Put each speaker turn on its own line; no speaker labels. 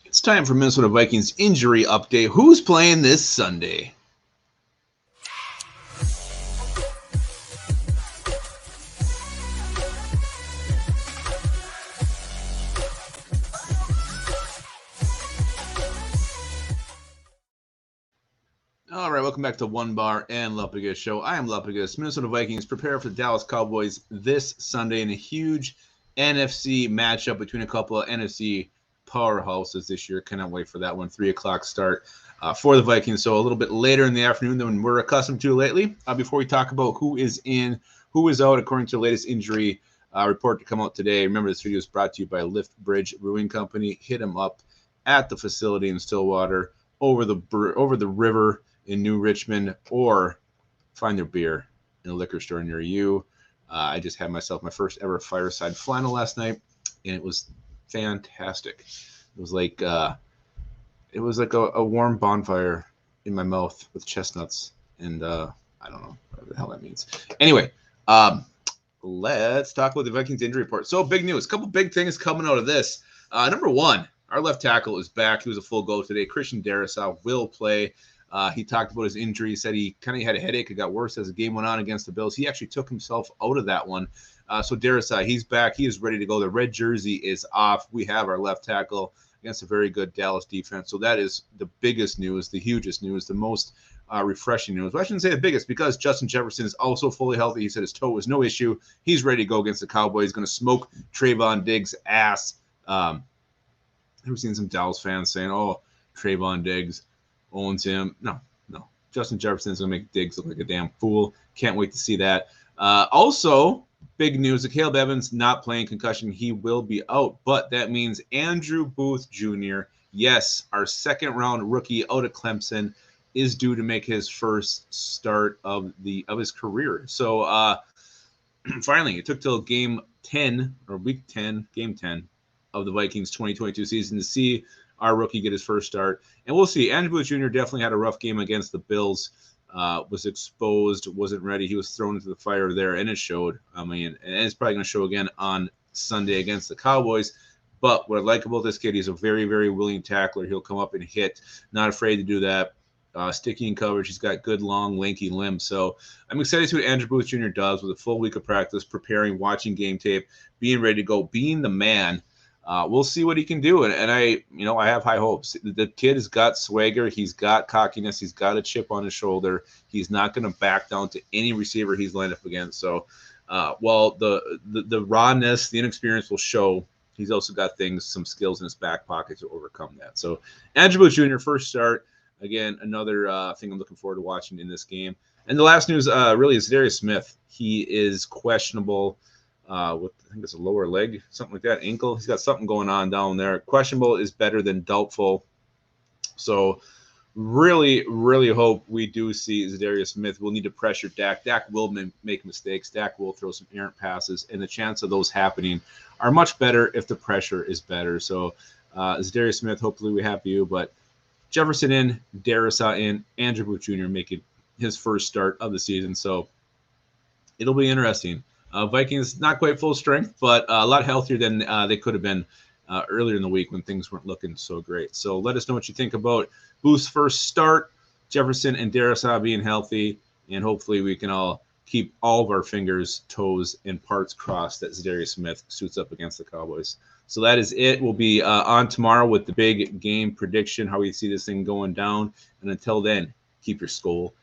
It's time for Minnesota Vikings injury update. Who's playing this Sunday? All right, welcome back to Onebar and Lupagus Show. I am Lupagus. Minnesota Vikings prepare for the Dallas Cowboys this Sunday in a huge NFC matchup between a couple of NFC powerhouses this year. Cannot wait for that one. 3 o'clock start for the Vikings. So a little bit later in the afternoon than we're accustomed to lately. Before we talk about who is in, who is out according to the latest injury report to come out today. Remember, this video is brought to you by Lift Bridge Brewing Company. Hit them up at the facility in Stillwater over the river in New Richmond, or find their beer in a liquor store near you. I just had myself my first ever fireside flannel last night, and it was fantastic. It was like a warm bonfire in my mouth with chestnuts, and I don't know what the hell that means. Anyway, let's talk about the Vikings injury report. So big news, a couple big things coming out of this. Number one, our left tackle is back. He was a full go today. Christian Darrisaw will play. He talked about his injury. He said he kind of had a headache. It got worse as the game went on against the Bills. He actually took himself out of that one. So Darrisaw, he's back. He is ready to go. The red jersey is off. We have our left tackle against a very good Dallas defense. So that is the biggest news, the hugest news, the most refreshing news. Well, I shouldn't say the biggest because Justin Jefferson is also fully healthy. He said his toe was no issue. He's ready to go against the Cowboys. He's going to smoke Trayvon Diggs' ass. I've seen some Dallas fans saying, oh, Trayvon Diggs owns him. No. Justin Jefferson's going to make Diggs look like a damn fool. Can't wait to see that. Also, big news, Caleb Evans not playing concussion. He will be out, but that means Andrew Booth Jr., yes, our second-round rookie out of Clemson, is due to make his first start of his career. So, finally, it took till game 10 or week 10, game 10 of the Vikings 2022 season to see our rookie get his first start. And we'll see. Andrew Booth Jr. definitely had a rough game against the Bills. Was exposed, wasn't ready. He was thrown into the fire there, and it showed. I mean, and it's probably going to show again on Sunday against the Cowboys. But what I like about this kid, he's a very, very willing tackler. He'll come up and hit. Not afraid to do that. Sticky in coverage. He's got good, long, lanky limbs. So I'm excited to see what Andrew Booth Jr. does with a full week of practice, preparing, watching game tape, being ready to go, being the man. We'll see what he can do, and I have high hopes. The kid has got swagger, he's got cockiness, he's got a chip on his shoulder. He's not going to back down to any receiver he's lined up against. So, while the rawness, the inexperience will show, he's also got some skills in his back pocket to overcome that. So, Andrew Booth Jr. first start again, another thing I'm looking forward to watching in this game. And the last news really is Za'Darius Smith. He is questionable. With I think it's a lower leg, something like that, ankle. He's got something going on down there. Questionable is better than doubtful. So really, really hope we do see Za'Darius Smith. We'll need to pressure Dak. Dak will make mistakes. Dak will throw some errant passes, and the chance of those happening are much better if the pressure is better. So Za'Darius Smith, hopefully we have you, but Jefferson in, Darrisaw in, Andrew Booth Jr. making his first start of the season. So it'll be interesting. Vikings not quite full strength, but a lot healthier than they could have been earlier in the week when things weren't looking so great. So let us know what you think about Booth's first start, Jefferson and Darrisaw being healthy, and hopefully we can all keep all of our fingers, toes, and parts crossed that Za'Darius Smith suits up against the Cowboys. So that is it. We'll be on tomorrow with the big game prediction, how we see this thing going down. And until then, keep your skull